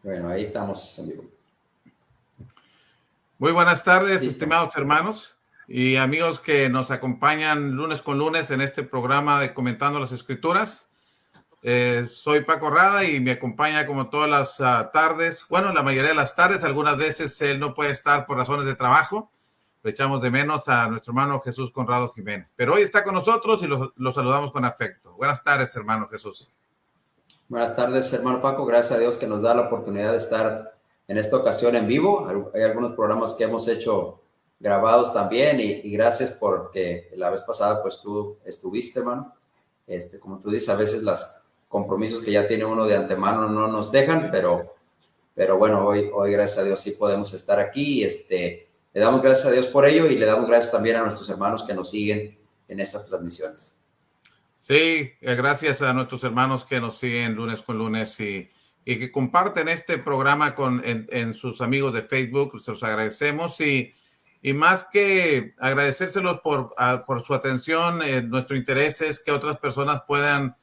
Bueno, ahí estamos en vivo. Muy buenas tardes, estimados hermanos y amigos que nos acompañan lunes con lunes en este programa de Comentando las Escrituras. Soy Paco Rada y me acompaña como todas las tardes, bueno, la mayoría de las tardes. Algunas veces él no puede estar por razones de trabajo. Le echamos de menos a nuestro hermano Jesús Conrado Jiménez, pero hoy está con nosotros y lo saludamos con afecto. Buenas tardes, hermano Jesús. Buenas tardes, hermano Paco. Gracias a Dios que nos da la oportunidad de estar en esta ocasión en vivo. Hay algunos programas que hemos hecho grabados también y gracias porque la vez pasada pues tú estuviste, hermano. Como tú dices, a veces los compromisos que ya tiene uno de antemano no nos dejan, pero bueno, hoy gracias a Dios sí podemos estar aquí. Le damos gracias a Dios por ello y le damos gracias también a nuestros hermanos que nos siguen en estas transmisiones. Sí, gracias a nuestros hermanos que nos siguen lunes con lunes y que comparten este programa en sus amigos de Facebook. Se los agradecemos y más que agradecérselos por su atención, nuestro interés es que otras personas puedan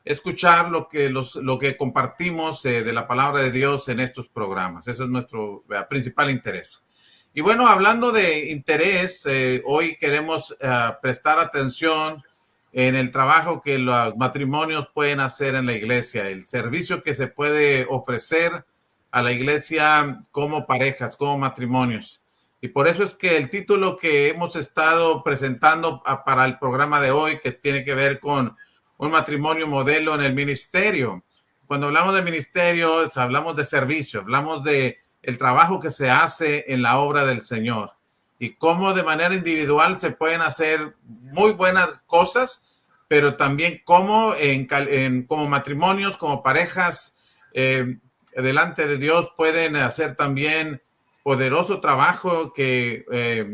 escuchar lo que compartimos de la palabra de Dios en estos programas. Ese es nuestro principal interés. Y bueno, hablando de interés, hoy queremos prestar atención en el trabajo que los matrimonios pueden hacer en la iglesia, el servicio que se puede ofrecer a la iglesia como parejas, como matrimonios. Y por eso es que el título que hemos estado presentando para el programa de hoy, que tiene que ver con un matrimonio modelo en el ministerio. Cuando hablamos de ministerio, hablamos de servicio, hablamos de el trabajo que se hace en la obra del Señor y cómo de manera individual se pueden hacer muy buenas cosas, pero también cómo como matrimonios, como parejas, delante de Dios pueden hacer también poderoso trabajo que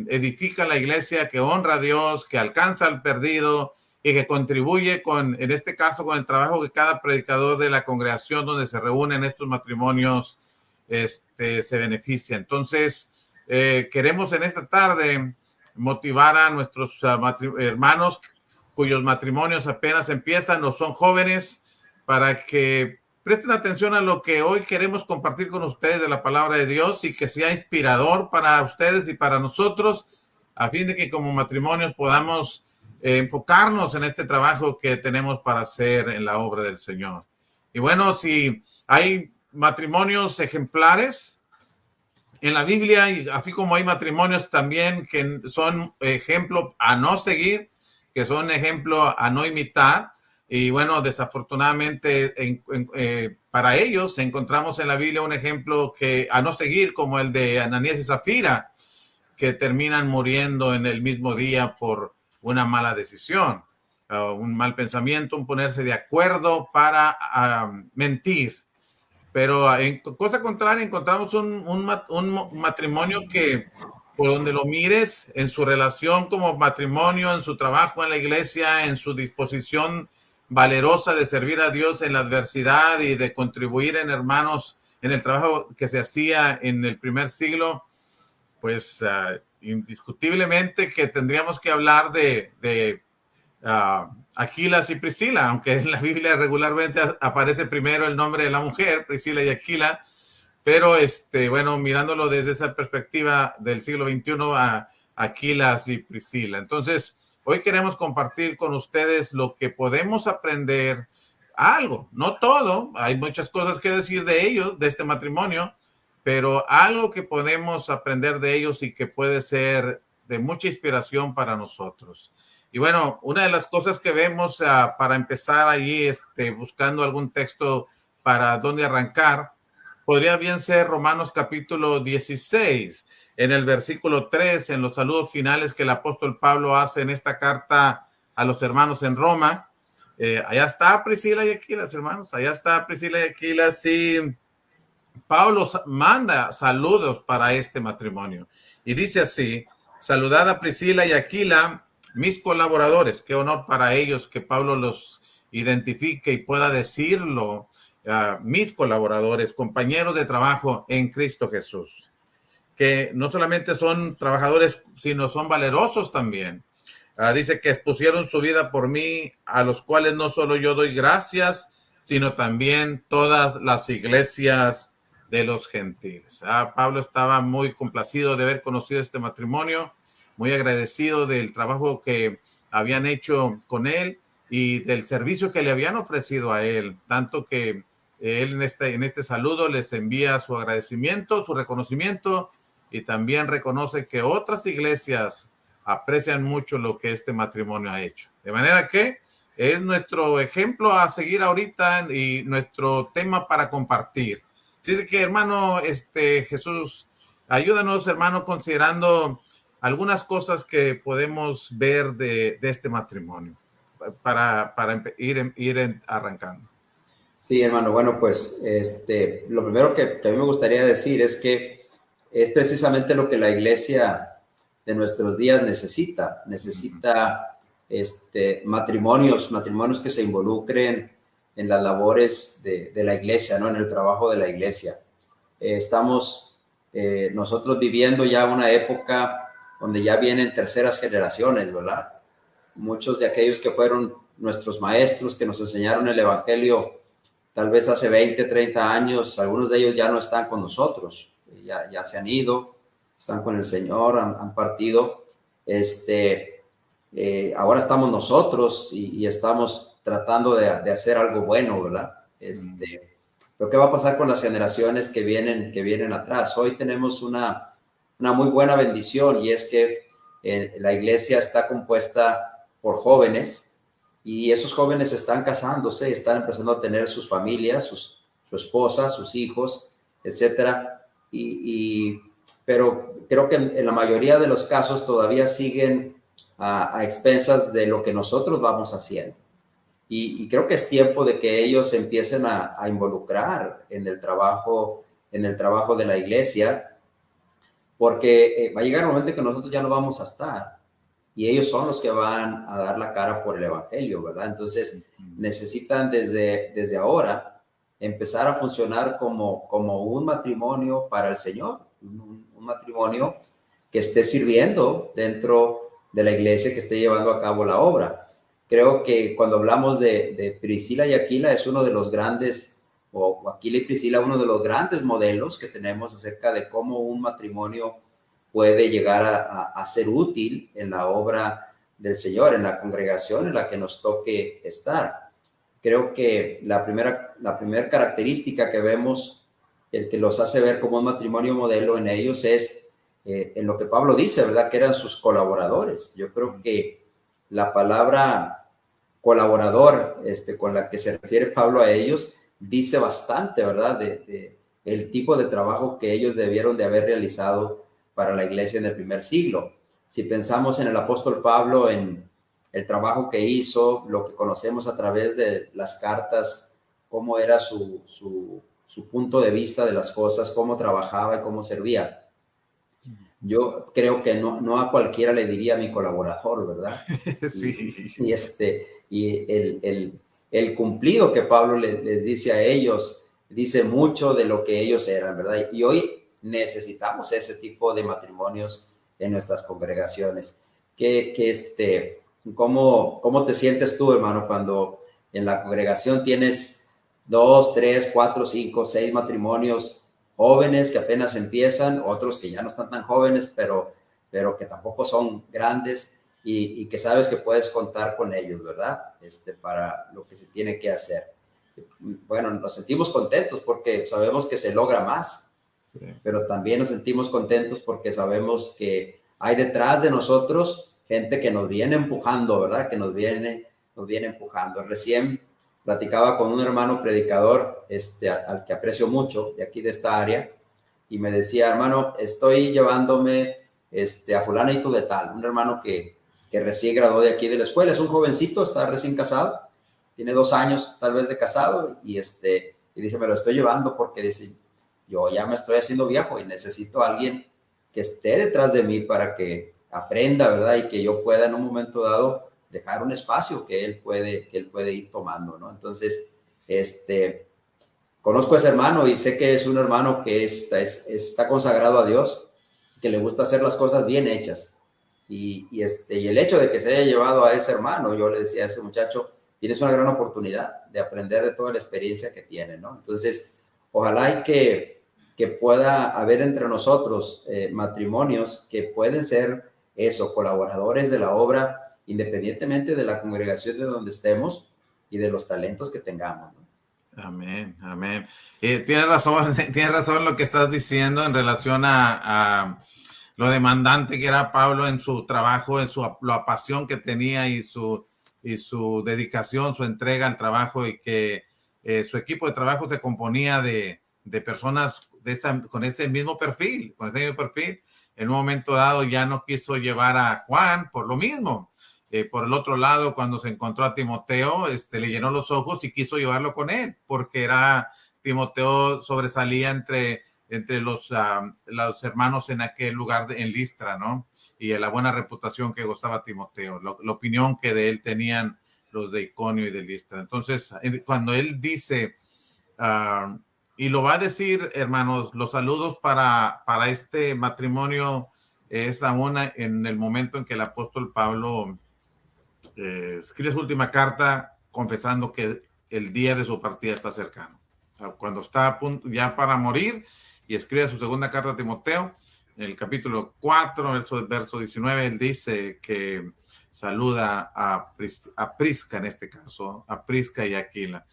edifica la iglesia, que honra a Dios, que alcanza al perdido y que contribuye en este caso, con el trabajo que cada predicador de la congregación donde se reúnen estos matrimonios se beneficia. Entonces, queremos en esta tarde motivar a nuestros hermanos cuyos matrimonios apenas empiezan o son jóvenes, para que presten atención a lo que hoy queremos compartir con ustedes de la palabra de Dios y que sea inspirador para ustedes y para nosotros, a fin de que como matrimonios podamos enfocarnos en este trabajo que tenemos para hacer en la obra del Señor. Y bueno, si hay matrimonios ejemplares en la Biblia, y así como hay matrimonios también que son ejemplo a no seguir, que son ejemplo a no imitar, y bueno, desafortunadamente para ellos encontramos en la Biblia un ejemplo a no seguir, como el de Ananías y Zafira, que terminan muriendo en el mismo día por una mala decisión, un mal pensamiento, un ponerse de acuerdo para mentir. Pero en cosa contraria encontramos un matrimonio que, por donde lo mires, en su relación como matrimonio, en su trabajo en la iglesia, en su disposición valerosa de servir a Dios en la adversidad y de contribuir en hermanos en el trabajo que se hacía en el primer siglo, pues indiscutiblemente que tendríamos que hablar de Aquilas y Priscila, aunque en la Biblia regularmente aparece primero el nombre de la mujer, Priscila y Aquila, pero bueno, mirándolo desde esa perspectiva del siglo XXI, a Aquilas y Priscila. Entonces, hoy queremos compartir con ustedes lo que podemos aprender, algo, no todo, hay muchas cosas que decir de ellos, de este matrimonio, pero algo que podemos aprender de ellos y que puede ser de mucha inspiración para nosotros. Y bueno, una de las cosas que vemos para empezar allí, buscando algún texto para dónde arrancar, podría bien ser Romanos capítulo 16, en el versículo 3, en los saludos finales que el apóstol Pablo hace en esta carta a los hermanos en Roma. Allá está Priscila y Aquila, hermanos, allá está Priscila y Aquila, sí. Pablo manda saludos para este matrimonio y dice así: saludad a Priscila y Aquila, mis colaboradores. Qué honor para ellos que Pablo los identifique y pueda decirlo, mis colaboradores, compañeros de trabajo en Cristo Jesús, que no solamente son trabajadores, sino son valerosos también. Dice que expusieron su vida por mí, a los cuales no solo yo doy gracias, sino también todas las iglesias de los gentiles. Pablo estaba muy complacido de haber conocido este matrimonio, muy agradecido del trabajo que habían hecho con él y del servicio que le habían ofrecido a él, tanto que él en este saludo les envía su agradecimiento, su reconocimiento, y también reconoce que otras iglesias aprecian mucho lo que este matrimonio ha hecho. De manera que es nuestro ejemplo a seguir ahorita y nuestro tema para compartir. Así que, hermano, Jesús, ayúdanos, hermano, considerando algunas cosas que podemos ver de este matrimonio para ir arrancando. Sí, hermano, bueno, pues lo primero que a mí me gustaría decir es que es precisamente lo que la iglesia de nuestros días necesita. Necesita matrimonios que se involucren en las labores de la iglesia, ¿no? En el trabajo de la iglesia. Estamos nosotros viviendo ya una época donde ya vienen terceras generaciones, ¿verdad? Muchos de aquellos que fueron nuestros maestros, que nos enseñaron el evangelio tal vez hace 20, 30 años, algunos de ellos ya no están con nosotros, ya se han ido, están con el Señor, han partido. Ahora estamos nosotros y estamos tratando de hacer algo bueno, ¿verdad? Pero ¿qué va a pasar con las generaciones que vienen atrás? Hoy tenemos una muy buena bendición, y es que la iglesia está compuesta por jóvenes, y esos jóvenes están casándose, están empezando a tener sus familias, su esposa, sus hijos, etcétera. Pero creo que en la mayoría de los casos todavía siguen a expensas de lo que nosotros vamos haciendo. Y creo que es tiempo de que ellos empiecen a involucrar en el trabajo de la iglesia, porque va a llegar un momento en que nosotros ya no vamos a estar, y ellos son los que van a dar la cara por el evangelio, ¿verdad? Entonces necesitan desde ahora empezar a funcionar como un matrimonio para el Señor, un matrimonio que esté sirviendo dentro de la iglesia, que esté llevando a cabo la obra. Creo que cuando hablamos de Priscila y Aquila, es uno de los grandes, o Aquila y Priscila, uno de los grandes modelos que tenemos acerca de cómo un matrimonio puede llegar a ser útil en la obra del Señor, en la congregación en la que nos toque estar. Creo que la primera característica que vemos, el que los hace ver como un matrimonio modelo en ellos, es en lo que Pablo dice, ¿verdad? Que eran sus colaboradores. Yo creo que la palabra colaborador, con la que se refiere Pablo a ellos, dice bastante, ¿verdad? De el tipo de trabajo que ellos debieron de haber realizado para la iglesia en el primer siglo. Si pensamos en el apóstol Pablo, en el trabajo que hizo, lo que conocemos a través de las cartas, cómo era su punto de vista de las cosas, cómo trabajaba y cómo servía. Yo creo que no a cualquiera le diría mi colaborador, ¿verdad? Sí. Y el cumplido que Pablo les dice a ellos, dice mucho de lo que ellos eran, ¿verdad? Y hoy necesitamos ese tipo de matrimonios en nuestras congregaciones. ¿Cómo te sientes tú, hermano, cuando en la congregación tienes 2, 3, 4, 5, 6 matrimonios jóvenes que apenas empiezan, otros que ya no están tan jóvenes, pero que tampoco son grandes, y que sabes que puedes contar con ellos, ¿verdad? Para lo que se tiene que hacer? Bueno, nos sentimos contentos porque sabemos que se logra más. Sí. Pero también nos sentimos contentos porque sabemos que hay detrás de nosotros gente que nos viene empujando, ¿verdad? Que nos viene empujando. Recién platicaba con un hermano predicador, al que aprecio mucho, de aquí de esta área, y me decía: hermano, estoy llevándome a fulanito de tal, un hermano que recién graduó de aquí de la escuela, es un jovencito, está recién casado, tiene 2 años tal vez de casado, y dice: me lo estoy llevando porque dice, yo ya me estoy haciendo viejo y necesito a alguien que esté detrás de mí para que aprenda, ¿verdad? Y que yo pueda en un momento dado dejar un espacio que él puede ir tomando, ¿no? Entonces, conozco a ese hermano y sé que es un hermano que está consagrado a Dios, que le gusta hacer las cosas bien hechas. Y el hecho de que se haya llevado a ese hermano, yo le decía a ese muchacho, tienes una gran oportunidad de aprender de toda la experiencia que tiene, ¿no? Entonces, ojalá y que que pueda haber entre nosotros matrimonios que pueden ser eso, colaboradores de la obra, independientemente de la congregación de donde estemos y de los talentos que tengamos, ¿no? Amén, amén. Tienes razón lo que estás diciendo en relación a lo demandante que era Pablo en su trabajo, en la pasión que tenía y su dedicación, su entrega al trabajo, y que su equipo de trabajo se componía de personas con ese mismo perfil, En un momento dado ya no quiso llevar a Juan por lo mismo. Por el otro lado, cuando se encontró a Timoteo, le llenó los ojos y quiso llevarlo con él, porque Timoteo sobresalía entre los hermanos en aquel lugar en Listra, ¿no? Y la buena reputación que gozaba Timoteo, la opinión que de él tenían los de Iconio y de Listra. Entonces, cuando él dice, y lo va a decir, hermanos, los saludos para este matrimonio es aún en el momento en que el apóstol Pablo escribe su última carta confesando que el día de su partida está cercano. Cuando está a punto ya para morir, y escribe su segunda carta a Timoteo, en el capítulo 4, verso 19, él dice que saluda a Prisca, en este caso, a Prisca y Aquila.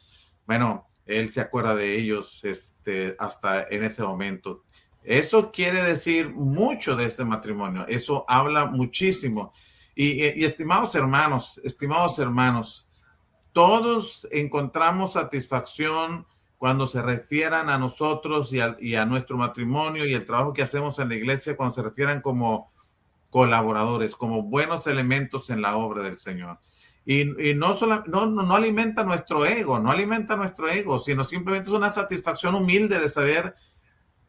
Bueno, él se acuerda de ellos hasta en ese momento. Eso quiere decir mucho de este matrimonio, eso habla muchísimo. Y estimados hermanos, todos encontramos satisfacción cuando se refieran a nosotros y a nuestro matrimonio y el trabajo que hacemos en la iglesia, cuando se refieran como colaboradores, como buenos elementos en la obra del Señor. Y no alimenta nuestro ego, sino simplemente es una satisfacción humilde de saber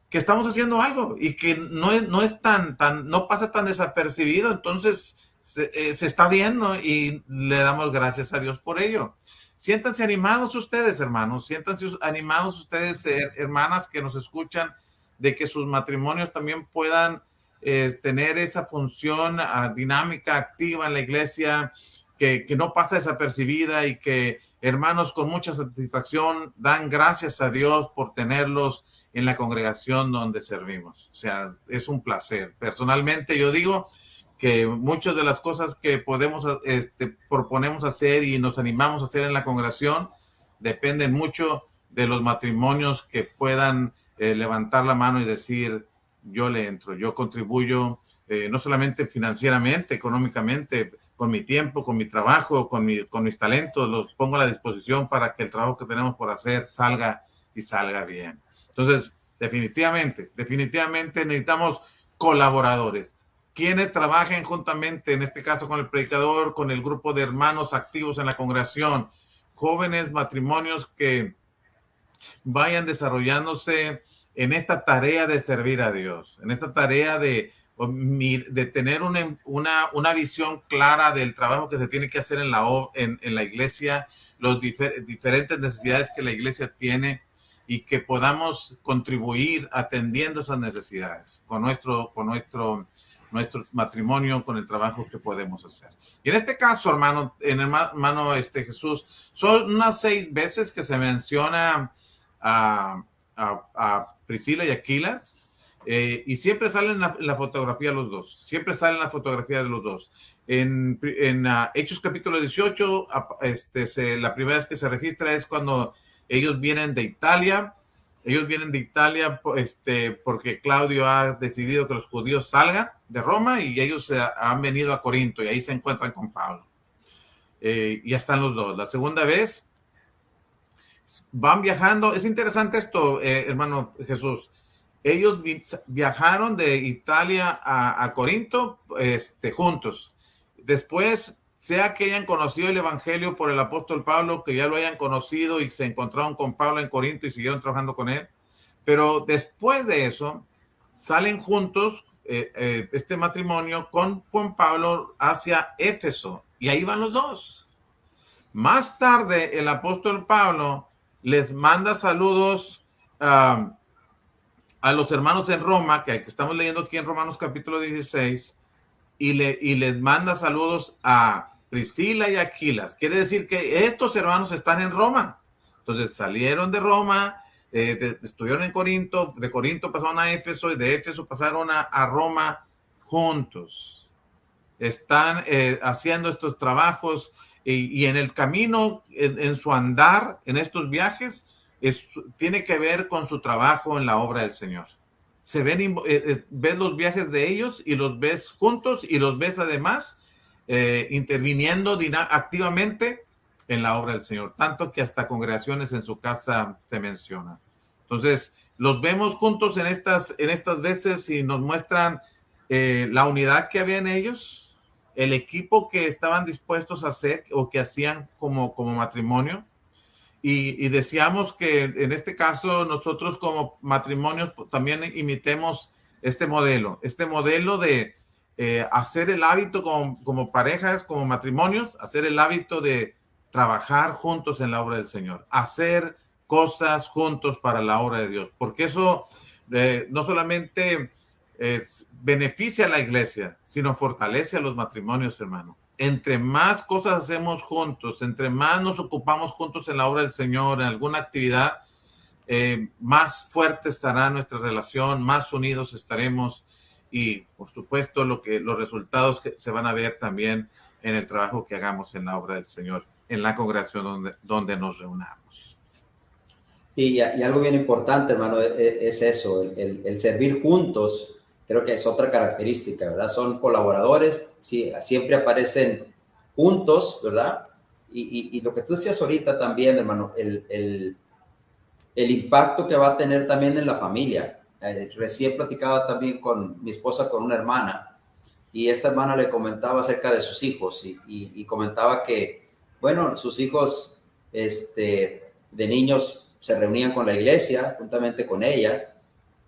que estamos haciendo algo y que no pasa tan desapercibido. Entonces se está viendo y le damos gracias a Dios por ello. Siéntanse animados ustedes, hermanos, hermanas que nos escuchan, de que sus matrimonios también puedan tener esa función dinámica, activa en la iglesia, que no pasa desapercibida, y que hermanos con mucha satisfacción dan gracias a Dios por tenerlos en la congregación donde servimos. O sea, es un placer. Personalmente yo digo que muchas de las cosas que proponemos hacer y nos animamos a hacer en la congregación dependen mucho de los matrimonios que puedan levantar la mano y decir, yo le entro, yo contribuyo, no solamente financieramente, económicamente, con mi tiempo, con mi trabajo, con mis talentos, los pongo a la disposición para que el trabajo que tenemos por hacer salga bien. Entonces, definitivamente necesitamos colaboradores, quienes trabajen juntamente, en este caso con el predicador, con el grupo de hermanos activos en la congregación, jóvenes matrimonios que vayan desarrollándose en esta tarea de servir a Dios, en esta tarea de tener una visión clara del trabajo que se tiene que hacer en la iglesia, las diferentes necesidades que la iglesia tiene, y que podamos contribuir atendiendo esas necesidades con nuestro matrimonio, con el trabajo que podemos hacer. Y en este caso, hermano Jesús, son unas 6 veces que se menciona a Priscila y Aquila, y siempre salen en la fotografía los dos, de los dos. En Hechos capítulo 18, la primera vez que se registra es cuando ellos vienen de Italia, porque Claudio ha decidido que los judíos salgan de Roma, y ellos han venido a Corinto, y ahí se encuentran con Pablo. Y ya están los dos. La segunda vez van viajando. Es interesante esto, hermano Jesús. Ellos viajaron de Italia a Corinto juntos. Después, sea que hayan conocido el evangelio por el apóstol Pablo, que ya lo hayan conocido y se encontraron con Pablo en Corinto y siguieron trabajando con él, pero después de eso salen juntos este matrimonio con Juan Pablo hacia Éfeso, y ahí van los dos. Más tarde el apóstol Pablo les manda saludos a los hermanos en Roma, que estamos leyendo aquí en Romanos capítulo 16, y les manda saludos a Priscila y Aquila. Quiere decir que estos hermanos están en Roma. Entonces salieron de Roma, estuvieron en Corinto, de Corinto pasaron a Éfeso y de Éfeso pasaron a Roma juntos. Están haciendo estos trabajos y en el camino, en su andar, en estos viajes, tiene que ver con su trabajo en la obra del Señor. Se ven, ves los viajes de ellos y los ves juntos y los ves además interviniendo activamente en la obra del Señor, tanto que hasta congregaciones en su casa se mencionan. Entonces, los vemos juntos en estas veces y nos muestran la unidad que había en ellos, el equipo que estaban dispuestos a hacer o que hacían como matrimonio. Y deseamos que en este caso nosotros como matrimonios también imitemos este modelo de hacer el hábito como parejas, como matrimonios, hacer el hábito de trabajar juntos en la obra del Señor, hacer cosas juntos para la obra de Dios, porque eso no solamente beneficia a la iglesia, sino fortalece a los matrimonios, hermano. Entre más cosas hacemos juntos, entre más nos ocupamos juntos en la obra del Señor, en alguna actividad, más fuerte estará nuestra relación, más unidos estaremos y, por supuesto, los resultados que se van a ver también en el trabajo que hagamos en la obra del Señor, en la congregación donde nos reunamos. Sí, y algo bien importante, hermano, es eso, el servir juntos. Creo que es otra característica, ¿verdad? Son colaboradores, sí, siempre aparecen juntos, ¿verdad? Y lo que tú decías ahorita también, hermano, el impacto que va a tener también en la familia. Recién platicaba también con mi esposa, con una hermana, y esta hermana le comentaba acerca de sus hijos y comentaba que, bueno, sus hijos de niños se reunían con la iglesia, juntamente con ella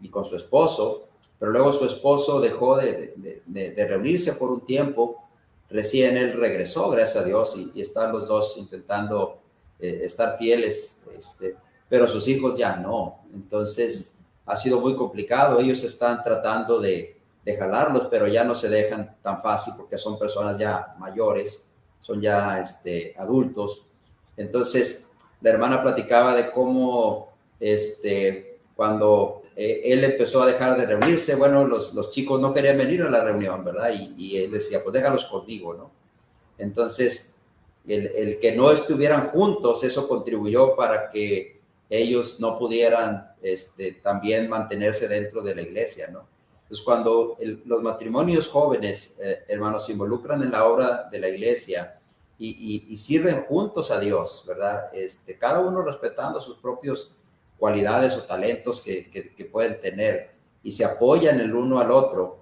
y con su esposo, pero luego su esposo dejó de reunirse por un tiempo. Recién él regresó, gracias a Dios, y están los dos intentando estar fieles, pero sus hijos ya no. Entonces ha sido muy complicado. Ellos están tratando de jalarlos, pero ya no se dejan tan fácil porque son personas ya mayores, son ya adultos. Entonces la hermana platicaba de cómo cuando él empezó a dejar de reunirse, bueno, los chicos no querían venir a la reunión, ¿verdad? Y él decía, pues déjalos conmigo, ¿no? Entonces, el que no estuvieran juntos, eso contribuyó para que ellos no pudieran también mantenerse dentro de la iglesia, ¿no? Entonces, cuando los matrimonios jóvenes, hermanos, se involucran en la obra de la iglesia y sirven juntos a Dios, ¿verdad? Cada uno respetando sus propios cualidades o talentos que pueden tener y se apoyan el uno al otro,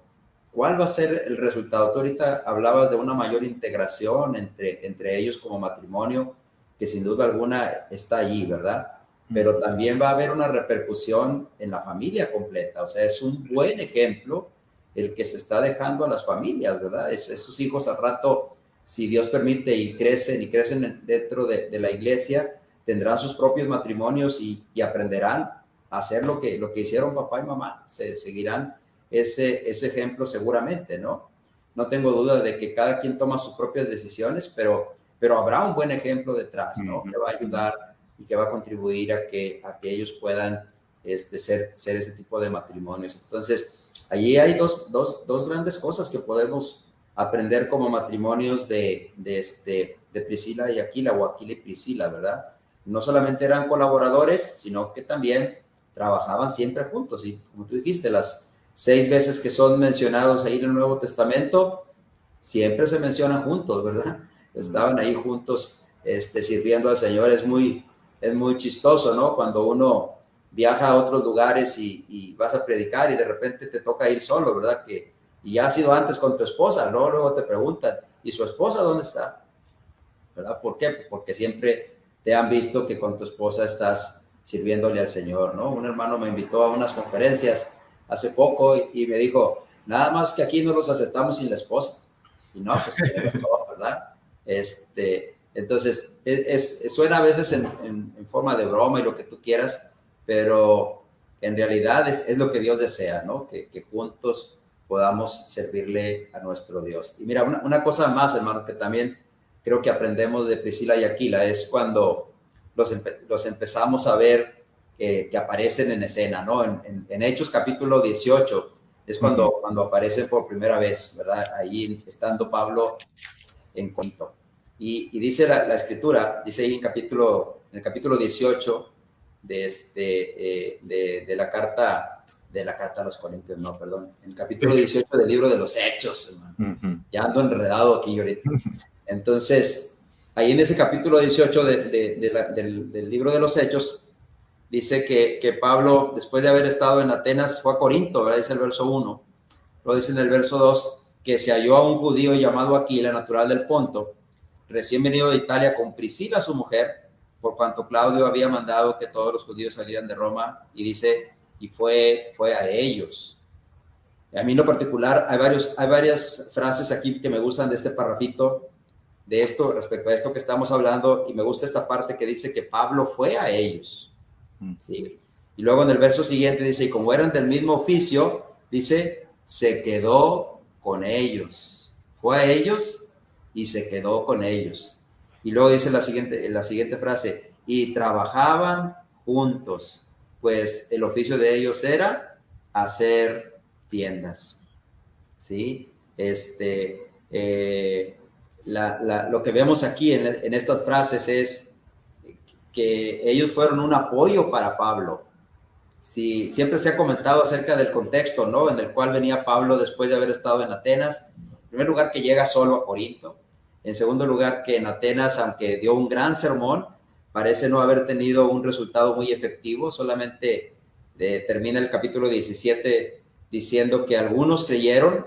¿cuál va a ser el resultado? Tú ahorita hablabas de una mayor integración entre ellos como matrimonio, que sin duda alguna está allí, ¿verdad? Pero también va a haber una repercusión en la familia completa. O sea, es un buen ejemplo el que se está dejando a las familias, ¿verdad? Esos hijos al rato, si Dios permite, y crecen dentro de la iglesia, tendrán sus propios matrimonios y aprenderán a hacer lo que hicieron papá y mamá. Se seguirán ese ejemplo seguramente, ¿no? No tengo duda de que cada quien toma sus propias decisiones, pero habrá un buen ejemplo detrás, ¿no? Que va a ayudar y que va a contribuir a que ellos puedan ser ese tipo de matrimonios. Entonces, allí hay dos grandes cosas que podemos aprender como matrimonios de Priscila y Aquila, o Aquila y Priscila, ¿verdad? No solamente eran colaboradores, sino que también trabajaban siempre juntos. Y como tú dijiste, las 6 veces que son mencionados ahí en el Nuevo Testamento, siempre se mencionan juntos, ¿verdad? Estaban ahí juntos sirviendo al Señor. Es muy chistoso, ¿no? Cuando uno viaja a otros lugares y vas a predicar y de repente te toca ir solo, ¿verdad? Y ya has ido antes con tu esposa, ¿no? Luego te preguntan, ¿y su esposa dónde está? ¿Verdad? ¿Por qué? Pues porque siempre te han visto que con tu esposa estás sirviéndole al Señor, ¿no? Un hermano me invitó a unas conferencias hace poco y me dijo, nada más que aquí no los aceptamos sin la esposa. Y no, pues tiene razón, ¿verdad? Entonces, suena a veces en forma de broma y lo que tú quieras, pero en realidad es lo que Dios desea, ¿no? Que juntos podamos servirle a nuestro Dios. Y mira, una cosa más, hermano, que también creo que aprendemos de Priscila y Aquila, es cuando los empezamos a ver que aparecen en escena, ¿no? En Hechos capítulo 18 es cuando aparecen por primera vez, ¿verdad? Ahí estando Pablo en Corinto. Y dice la escritura, dice ahí en el capítulo 18 de la carta a los Corintios, no, perdón, en el capítulo 18 del libro de los Hechos, hermano. Ya ando enredado aquí ahorita. Entonces, ahí en ese capítulo 18 del libro de los Hechos, dice que Pablo, después de haber estado en Atenas, fue a Corinto, ¿verdad? Dice el verso 1. Lo dice en el verso 2, que se halló a un judío llamado Aquila, natural del Ponto, recién venido de Italia con Priscila, su mujer, por cuanto Claudio había mandado que todos los judíos salieran de Roma, y dice, y fue a ellos. A mí en lo particular, hay varias frases aquí que me gustan de este parrafito, de esto, respecto a esto que estamos hablando, y me gusta esta parte que dice que Pablo fue a ellos. ¿Sí? Y luego en el verso siguiente dice, y como eran del mismo oficio, dice, se quedó con ellos. Fue a ellos y se quedó con ellos. Y luego dice la siguiente frase, y trabajaban juntos, pues el oficio de ellos era hacer tiendas. ¿Sí? Lo que vemos aquí en estas frases es que ellos fueron un apoyo para Pablo. Sí, siempre se ha comentado acerca del contexto, ¿no? En el cual venía Pablo después de haber estado en Atenas. En primer lugar, que llega solo a Corinto. En segundo lugar, que en Atenas, aunque dio un gran sermón, parece no haber tenido un resultado muy efectivo. Solamente termina el capítulo 17 diciendo que algunos creyeron,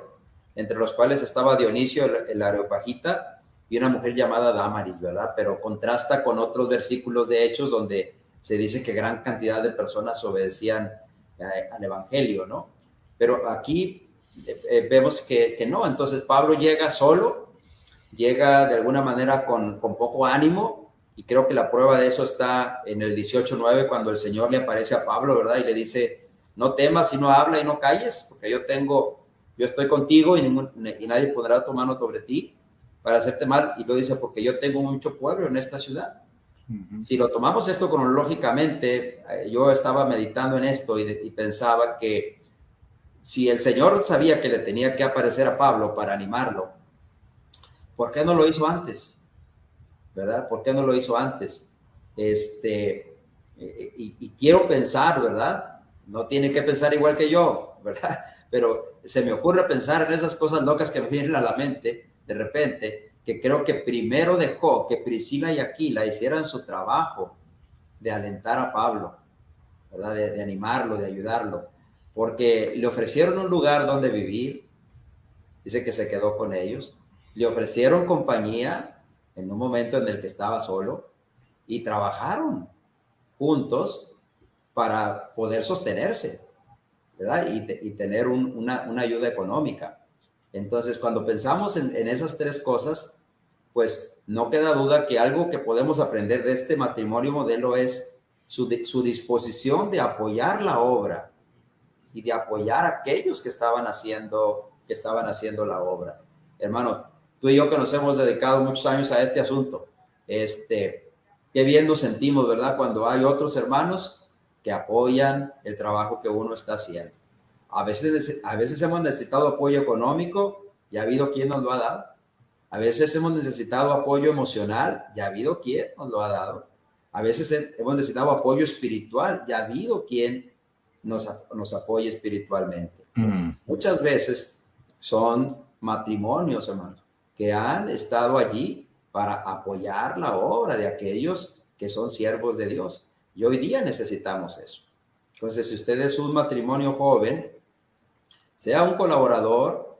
entre los cuales estaba Dionisio, el Areopagita, y una mujer llamada Dámaris, ¿verdad? Pero contrasta con otros versículos de Hechos donde se dice que gran cantidad de personas obedecían al evangelio, ¿no? Pero aquí vemos que no. Entonces Pablo llega solo, llega de alguna manera con poco ánimo, y creo que la prueba de eso está en el 18:9, cuando el Señor le aparece a Pablo, ¿verdad? Y le dice, no temas, sino habla y no calles, porque yo estoy contigo, y nadie pondrá tu mano sobre ti para hacerte mal. Y lo dice, porque yo tengo mucho pueblo en esta ciudad. Si lo tomamos esto cronológicamente, yo estaba meditando en esto y pensaba que si el Señor sabía que le tenía que aparecer a Pablo para animarlo, ¿por qué no lo hizo antes? ¿Verdad? ¿Por qué no lo hizo antes? Y quiero pensar, ¿verdad? No tiene que pensar igual que yo, ¿verdad? Pero se me ocurre pensar en esas cosas locas que me vienen a la mente de repente, que creo que primero dejó que Priscila y Aquila hicieran su trabajo de alentar a Pablo, ¿verdad? De animarlo, de ayudarlo, porque le ofrecieron un lugar donde vivir, dice que se quedó con ellos, le ofrecieron compañía en un momento en el que estaba solo, y trabajaron juntos para poder sostenerse, ¿verdad? Y tener una ayuda económica. Entonces, cuando pensamos en esas tres cosas, pues no queda duda que algo que podemos aprender de este matrimonio modelo es su disposición de apoyar la obra y de apoyar a aquellos que estaban haciendo la obra. Hermano, tú y yo que nos hemos dedicado muchos años a este asunto, qué bien nos sentimos, ¿verdad? Cuando hay otros hermanos que apoyan el trabajo que uno está haciendo. A veces hemos necesitado apoyo económico, y ha habido quien nos lo ha dado. A veces hemos necesitado apoyo emocional, y ha habido quien nos lo ha dado. A veces hemos necesitado apoyo espiritual, y ha habido quien nos apoye espiritualmente. Muchas veces son matrimonios, hermanos, que han estado allí para apoyar la obra de aquellos que son siervos de Dios. Y hoy día necesitamos eso. Entonces, si usted es un matrimonio joven, sea un colaborador,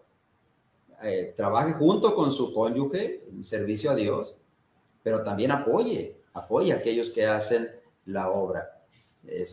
trabaje junto con su cónyuge en servicio a Dios, pero también apoye a aquellos que hacen la obra.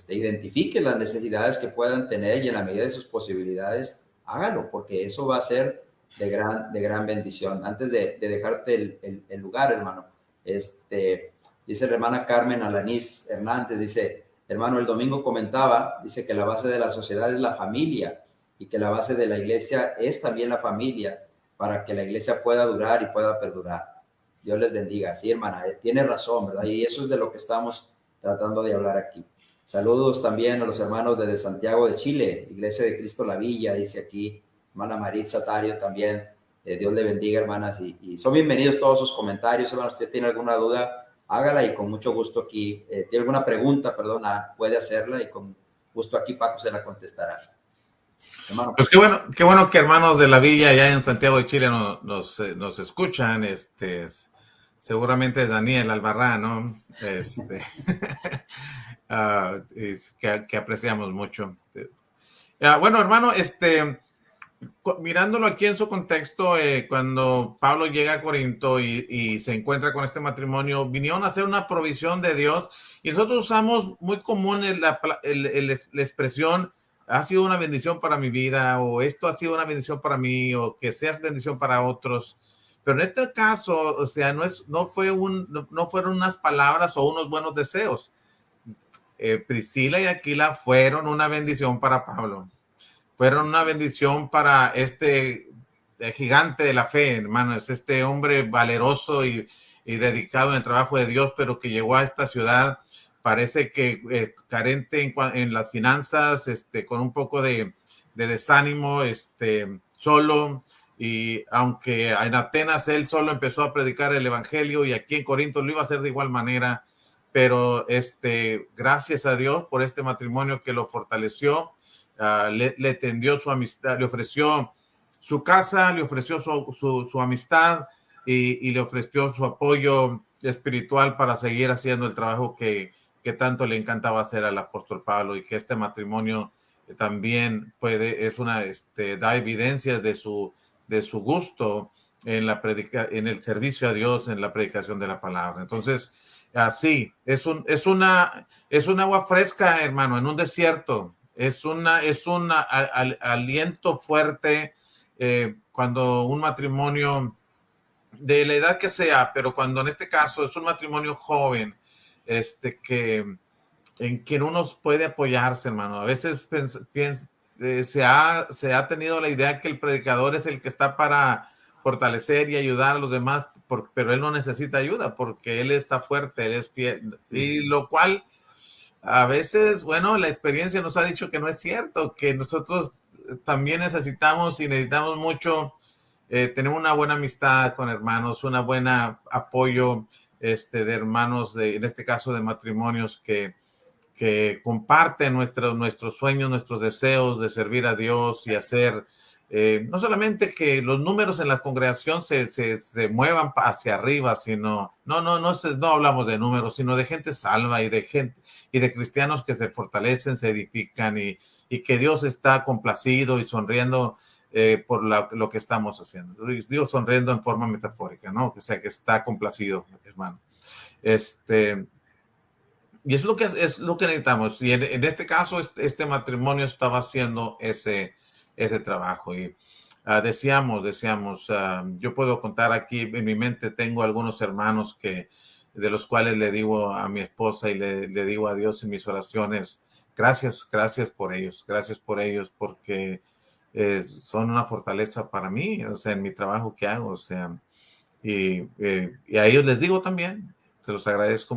Identifique las necesidades que puedan tener, y en la medida de sus posibilidades, hágalo, porque eso va a ser de gran bendición. Antes de dejarte el lugar, hermano, dice la hermana Carmen Alanís Hernández, dice, hermano, el domingo comentaba, dice que la base de la sociedad es la familia, y que la base de la iglesia es también la familia, para que la iglesia pueda durar y pueda perdurar. Dios les bendiga. Sí, hermana, tiene razón, ¿verdad? Y eso es de lo que estamos tratando de hablar aquí. Saludos también a los hermanos desde Santiago de Chile, Iglesia de Cristo La Villa, dice aquí, hermana Maritza Tario también. Dios le bendiga, hermanas, y son bienvenidos todos sus comentarios, hermanos. Si usted tiene alguna duda, hágala y con mucho gusto aquí. Tiene alguna pregunta, perdona, puede hacerla y con gusto aquí Paco se la contestará. Hermano. Pues qué bueno que hermanos de La Villa, allá en Santiago de Chile, nos escuchan. Seguramente es Daniel Albarrán, ¿no? Que apreciamos mucho. Bueno, hermano, mirándolo aquí en su contexto, cuando Pablo llega a Corinto y se encuentra con este matrimonio, vinieron a hacer una provisión de Dios, y nosotros usamos muy común la expresión, ha sido una bendición para mi vida, o esto ha sido una bendición para mí, o que seas bendición para otros. Pero en este caso, o sea, no fueron unas palabras o unos buenos deseos. Priscila y Aquila fueron una bendición para Pablo. Fueron una bendición para este gigante de la fe, hermanos, este hombre valeroso y dedicado en el trabajo de Dios, pero que llegó a esta ciudad, parece que carente en las finanzas, con un poco de desánimo, solo. Y aunque en Atenas él solo empezó a predicar el evangelio, y aquí en Corinto lo iba a hacer de igual manera, pero gracias a Dios por este matrimonio que lo fortaleció. Le tendió su amistad, le ofreció su casa, le ofreció su amistad, y le ofreció su apoyo espiritual para seguir haciendo el trabajo que tanto le encantaba hacer al apóstol Pablo, y que este matrimonio también da evidencias de su gusto en el servicio a Dios, en la predicación de la palabra. Entonces, así, es un agua fresca, hermano, en un desierto. Es un aliento fuerte cuando un matrimonio, de la edad que sea, pero cuando en este caso es un matrimonio joven, en quien uno puede apoyarse, hermano. A veces se ha tenido la idea que el predicador es el que está para fortalecer y ayudar a los demás, pero él no necesita ayuda porque él está fuerte, él es fiel, y lo cual a veces, bueno, la experiencia nos ha dicho que no es cierto, que nosotros también necesitamos mucho tener una buena amistad con hermanos, una buena apoyo de hermanos, en este caso de matrimonios que comparten nuestros sueños, nuestros deseos de servir a Dios y hacer, no solamente que los números en la congregación se muevan hacia arriba, sino, no hablamos de números, sino de gente salva y de cristianos que se fortalecen, se edifican, y que Dios está complacido y sonriendo por lo que estamos haciendo. Digo sonriendo en forma metafórica, ¿no? O sea, que está complacido, hermano. Y es lo que necesitamos. Y en este caso, este matrimonio estaba haciendo ese trabajo. Y decíamos, yo puedo contar aquí, en mi mente tengo algunos hermanos de los cuales le digo a mi esposa y le digo a Dios en mis oraciones, gracias por ellos, porque son una fortaleza para mí, o sea, en mi trabajo que hago, o sea, y a ellos les digo también, les agradezco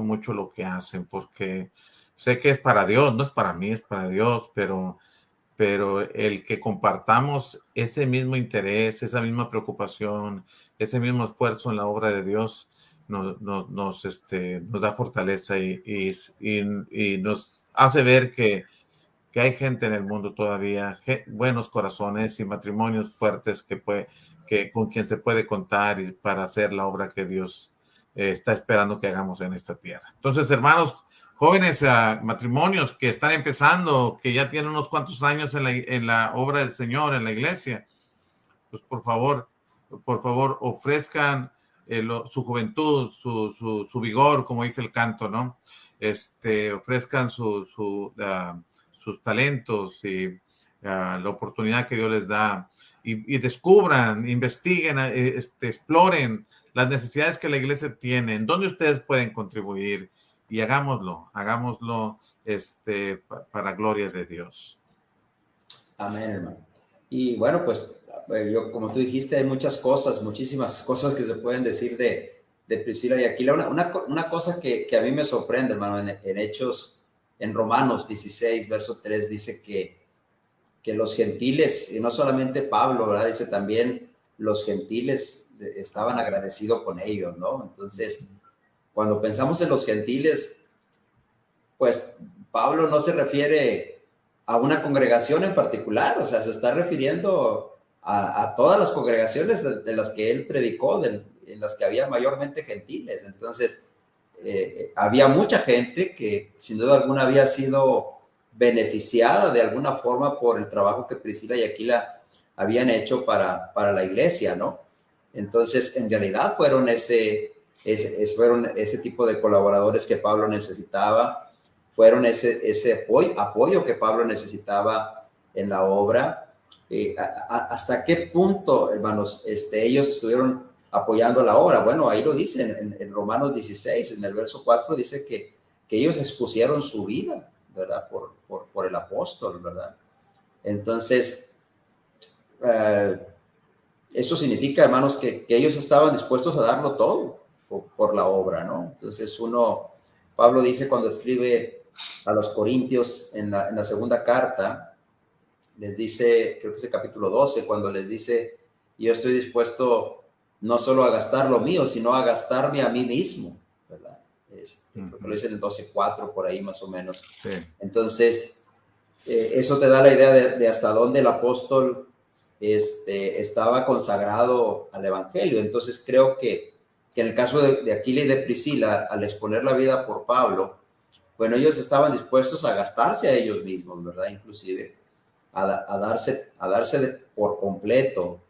mucho lo que hacen, porque sé que es para Dios, no es para mí, es para Dios, pero el que compartamos ese mismo interés, esa misma preocupación, ese mismo esfuerzo en la obra de Dios, nos da fortaleza y nos hace ver que hay gente en el mundo todavía, buenos corazones y matrimonios fuertes con quien se puede contar y para hacer la obra que Dios está esperando que hagamos en esta tierra. Entonces, hermanos, jóvenes, matrimonios que están empezando, que ya tienen unos cuantos años en la obra del Señor, en la iglesia, pues por favor, ofrezcan su juventud, su vigor, como dice el canto, ¿no? Ofrezcan sus talentos y la oportunidad que Dios les da, y descubran, investiguen, exploren las necesidades que la iglesia tiene, en donde ustedes pueden contribuir, y hagámoslo para gloria de Dios. Amén, hermano. Y bueno, pues yo, como tú dijiste, hay muchísimas cosas que se pueden decir de Priscila y Aquila. Una cosa que a mí me sorprende, hermano, en Hechos en Romanos 16, verso 3, dice que los gentiles, y no solamente Pablo, ¿verdad? Dice también los gentiles estaban agradecidos con ellos, ¿no? Entonces, cuando pensamos en los gentiles, pues Pablo no se refiere a una congregación en particular, o sea, se está refiriendo a todas las congregaciones de las que él predicó, en las que había mayormente gentiles. Entonces, había mucha gente que sin duda alguna había sido beneficiada de alguna forma por el trabajo que Priscila y Aquila habían hecho para la iglesia, ¿no? Entonces, en realidad fueron ese tipo de colaboradores que Pablo necesitaba, fueron ese apoyo que Pablo necesitaba en la obra. ¿Hasta qué punto, hermanos, ellos estuvieron apoyando la obra? Bueno, ahí lo dice en Romanos 16, en el verso 4, dice que ellos expusieron su vida, ¿verdad? Por el apóstol, ¿verdad? Entonces, eso significa, hermanos, que ellos estaban dispuestos a darlo todo por la obra, ¿no? Entonces Pablo dice cuando escribe a los Corintios en la segunda carta, les dice, creo que es el capítulo 12, cuando les dice, yo estoy dispuesto no solo a gastar lo mío, sino a gastarme a mí mismo, ¿verdad? Creo que lo dice en el 12:4, por ahí más o menos. Sí. Entonces, eso te da la idea de hasta dónde el apóstol estaba consagrado al evangelio. Entonces, creo que en el caso de Aquila y de Priscila, al exponer la vida por Pablo, bueno, ellos estaban dispuestos a gastarse a ellos mismos, ¿verdad? Inclusive a darse por completo.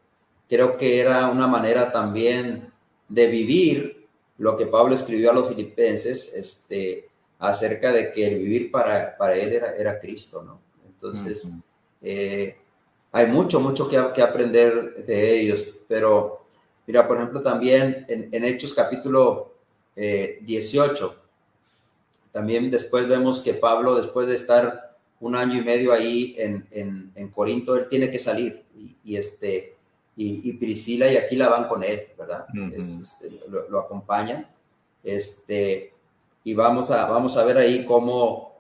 Creo que era una manera también de vivir lo que Pablo escribió a los filipenses, acerca de que el vivir para él era Cristo, ¿no? Entonces, hay mucho que aprender de ellos, pero mira, por ejemplo, también en Hechos capítulo 18, también después vemos que Pablo, después de estar 1 año y medio ahí en Corinto, él tiene que salir y Priscila y Aquila van con él, ¿verdad? Lo acompañan. Y vamos a ver ahí cómo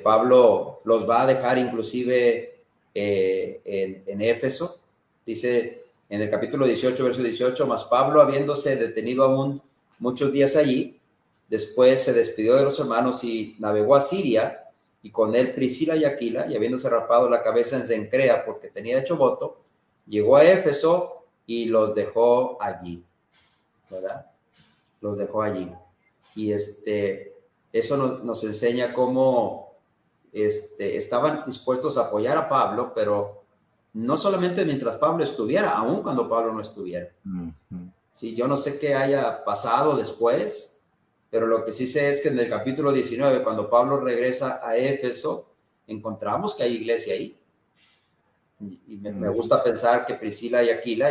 Pablo los va a dejar inclusive en Éfeso. Dice en el capítulo 18, verso 18, mas Pablo, habiéndose detenido aún muchos días allí, después se despidió de los hermanos y navegó a Siria, y con él Priscila y Aquila, y habiéndose rapado la cabeza en Cencrea porque tenía hecho voto, llegó a Éfeso y los dejó allí, ¿verdad? Los dejó allí. Y eso nos enseña cómo estaban dispuestos a apoyar a Pablo, pero no solamente mientras Pablo estuviera, aun cuando Pablo no estuviera. Sí, yo no sé qué haya pasado después, pero lo que sí sé es que en el capítulo 19, cuando Pablo regresa a Éfeso, encontramos que hay iglesia ahí. Y me gusta pensar que Priscila y Aquila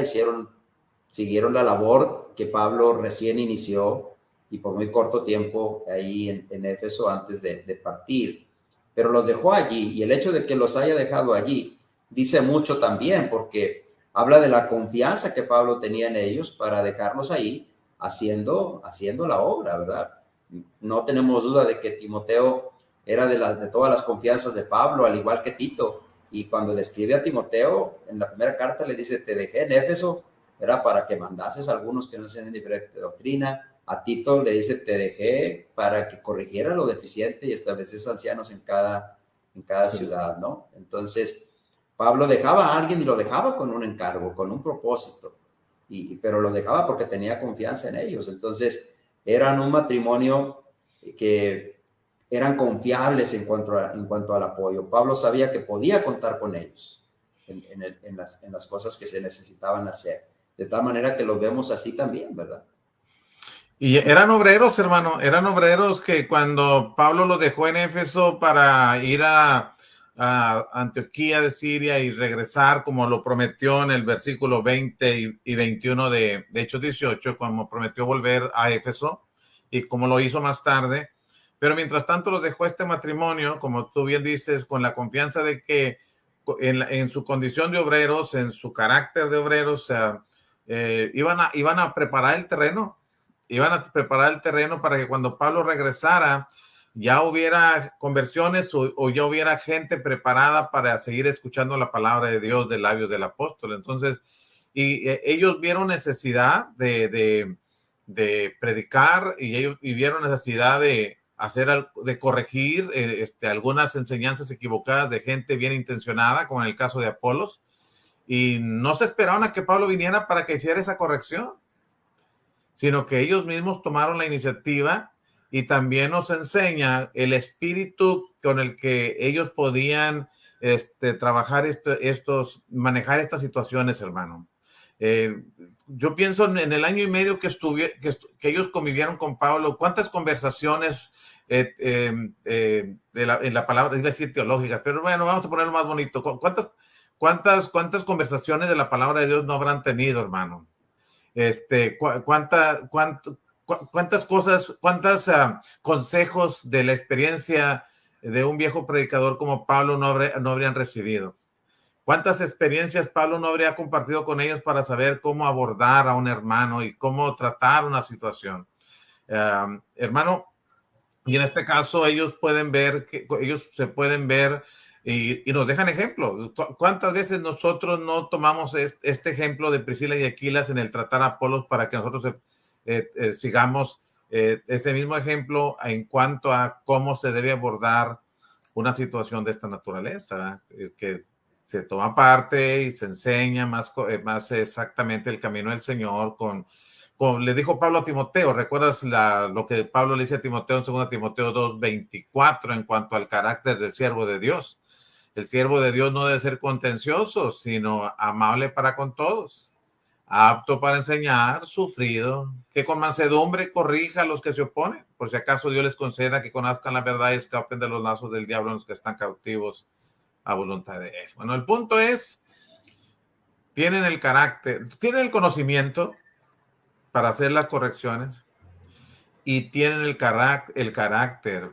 siguieron la labor que Pablo recién inició y por muy corto tiempo ahí en Éfeso antes de partir. Pero los dejó allí, y el hecho de que los haya dejado allí dice mucho también, porque habla de la confianza que Pablo tenía en ellos para dejarlos ahí haciendo la obra, ¿verdad? No tenemos duda de que Timoteo era de todas las confianzas de Pablo, al igual que Tito. Y cuando le escribe a Timoteo, en la primera carta le dice, te dejé en Éfeso, era para que mandases a algunos que no sean diferente doctrina. A Tito le dice, te dejé para que corrigiera lo deficiente y estableciese ancianos en cada ciudad, ¿no? Entonces, Pablo dejaba a alguien y lo dejaba con un encargo, con un propósito, pero lo dejaba porque tenía confianza en ellos. Entonces, eran un matrimonio que eran confiables en cuanto al apoyo. Pablo sabía que podía contar con ellos en las cosas que se necesitaban hacer. De tal manera que los vemos así también, ¿verdad? Y eran obreros, hermano, eran obreros que cuando Pablo los dejó en Éfeso para ir a Antioquía de Siria y regresar, como lo prometió en el versículo 20 y 21 de Hechos 18, como prometió volver a Éfeso y como lo hizo más tarde. Pero mientras tanto los dejó este matrimonio, como tú bien dices, con la confianza de que en su condición de obreros, en su carácter de obreros, iban a preparar el terreno. Iban a preparar el terreno para que cuando Pablo regresara, ya hubiera conversiones o ya hubiera gente preparada para seguir escuchando la palabra de Dios de labios del apóstol. Entonces, ellos vieron necesidad de predicar y ellos vieron necesidad de de corregir algunas enseñanzas equivocadas de gente bien intencionada, como en el caso de Apolos, y no se esperaron a que Pablo viniera para que hiciera esa corrección, sino que ellos mismos tomaron la iniciativa. Y también nos enseña el espíritu con el que ellos podían trabajar manejar estas situaciones, hermano. Yo pienso en el año y medio que ellos convivieron con Pablo, cuántas conversaciones en la palabra, iba a decir teológicas, pero bueno, vamos a ponerlo más bonito. ¿Cuántas conversaciones de la palabra de Dios no habrán tenido, hermano? ¿Cuántas cosas, consejos de la experiencia de un viejo predicador como Pablo no habrían recibido? ¿Cuántas experiencias Pablo no habría compartido con ellos para saber cómo abordar a un hermano y cómo tratar una situación? Hermano, y en este caso ellos se pueden ver y nos dejan ejemplos. ¿Cuántas veces nosotros no tomamos este ejemplo de Priscila y Aquilas en el tratar a Apolos para que nosotros sigamos ese mismo ejemplo en cuanto a cómo se debe abordar una situación de esta naturaleza, que se toma parte y se enseña más exactamente el camino del Señor como le dijo Pablo a Timoteo? ¿Recuerdas lo que Pablo le dice a Timoteo en 2 Timoteo 2:24 en cuanto al carácter del siervo de Dios? El siervo de Dios no debe ser contencioso, sino amable para con todos, apto para enseñar, sufrido, que con mansedumbre corrija a los que se oponen, por si acaso Dios les conceda que conozcan la verdad y escapen de los lazos del diablo en los que están cautivos a voluntad de él. Bueno, el punto es, tienen el carácter, tienen el conocimiento para hacer las correcciones y tienen el carácter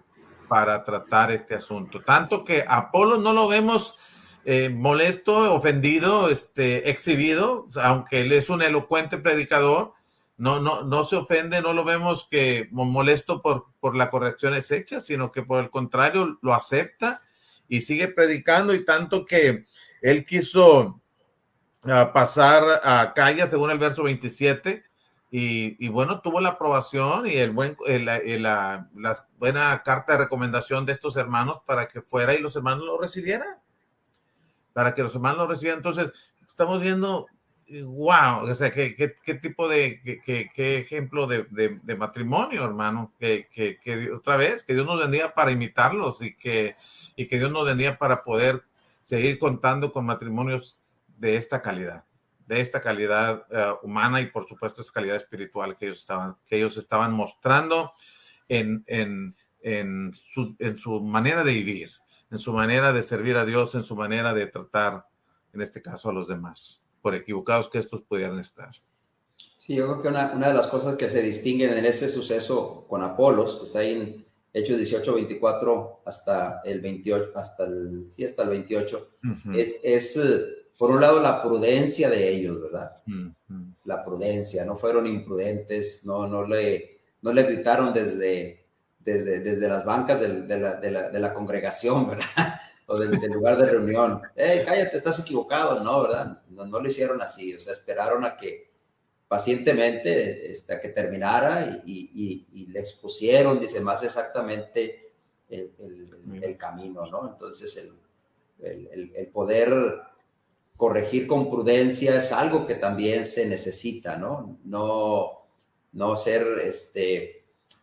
para tratar este asunto. Tanto que Apolo no lo vemos molesto, ofendido, exhibido, aunque él es un elocuente predicador, no se ofende, no lo vemos que molesto por las correcciones hechas, sino que por el contrario lo acepta y sigue predicando, y tanto que él quiso pasar a Acaya, según el verso 27, y bueno, tuvo la aprobación y la buena carta de recomendación de estos hermanos para que fuera y los hermanos lo recibieran. Entonces, estamos viendo, wow, o sea, qué tipo qué ejemplo de matrimonio, hermano, que otra vez, que Dios nos bendiga para imitarlos y que Dios nos bendiga para poder seguir contando con matrimonios de esta calidad humana y por supuesto esa calidad espiritual que ellos estaban mostrando en su manera de vivir, en su manera de servir a Dios, en su manera de tratar, en este caso, a los demás, por equivocados que estos pudieran estar. Sí, yo creo que una de las cosas que se distinguen en ese suceso con Apolos, que está ahí en Hechos 18:24 hasta el 28, hasta el 28, uh-huh. es por un lado la prudencia de ellos, ¿verdad? Uh-huh. La prudencia, no fueron imprudentes, no le gritaron desde las bancas de la congregación, ¿verdad? O del lugar de reunión. Cállate, estás equivocado, ¿no? ¿Verdad? No lo hicieron así, o sea, esperaron a que pacientemente a que terminara y le expusieron, dice, más exactamente el camino, ¿no? Entonces, el poder corregir con prudencia es algo que también se necesita, ¿no? No ser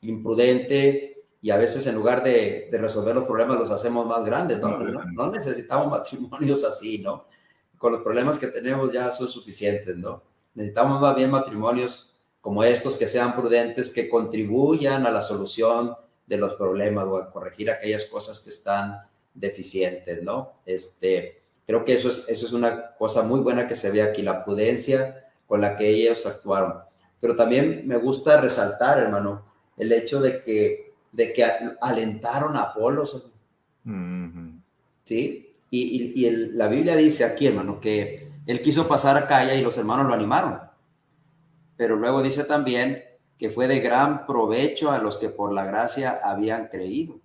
imprudente, y a veces en lugar de resolver los problemas los hacemos más grandes, ¿no? No necesitamos matrimonios así, ¿no? Con los problemas que tenemos ya son suficientes, ¿no? Necesitamos más bien matrimonios como estos que sean prudentes, que contribuyan a la solución de los problemas o a corregir aquellas cosas que están deficientes, ¿no? Creo que eso es una cosa muy buena que se ve aquí, la prudencia con la que ellos actuaron. Pero también me gusta resaltar, hermano, el hecho de que alentaron a Apolos, uh-huh. ¿Sí? Y la Biblia dice aquí, hermano, que él quiso pasar a Acaya y los hermanos lo animaron. Pero luego dice también que fue de gran provecho a los que por la gracia habían creído.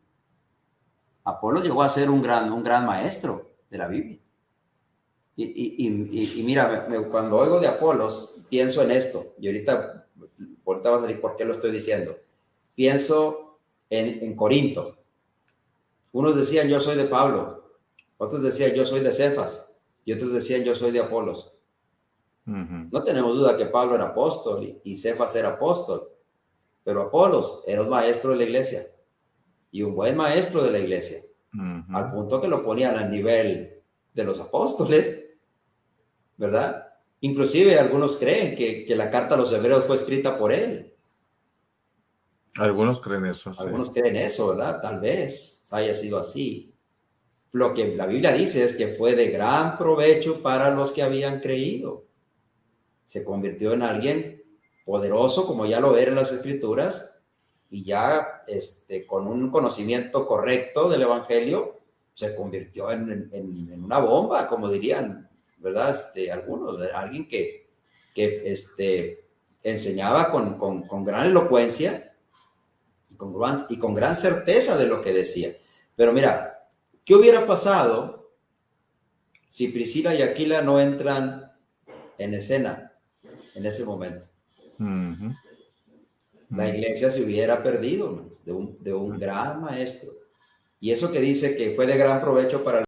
Apolos llegó a ser un gran maestro de la Biblia. Y mira, cuando oigo de Apolos, pienso en esto, y ahorita va a salir por qué lo estoy diciendo. Pienso en Corinto. Unos decían, yo soy de Pablo, otros decían, yo soy de Cefas, y otros decían, yo soy de Apolos. No tenemos duda que Pablo era apóstol y Cefas era apóstol, pero Apolos era un maestro de la iglesia y un buen maestro de la iglesia, al punto que lo ponían al nivel de los apóstoles, ¿verdad? Inclusive algunos creen que la carta a los hebreos fue escrita por él. Algunos creen eso. Algunos creen eso, ¿verdad? Tal vez haya sido así. Lo que la Biblia dice es que fue de gran provecho para los que habían creído. Se convirtió en alguien poderoso, como ya lo era en las Escrituras, y ya con un conocimiento correcto del Evangelio, se convirtió en una bomba, como dirían, ¿verdad? Algunos, alguien que enseñaba con gran elocuencia y con gran certeza de lo que decía. Pero mira, ¿qué hubiera pasado si Priscila y Aquila no entran en escena en ese momento? La iglesia se hubiera perdido, ¿no? de un gran maestro. Y eso que dice que fue de gran provecho para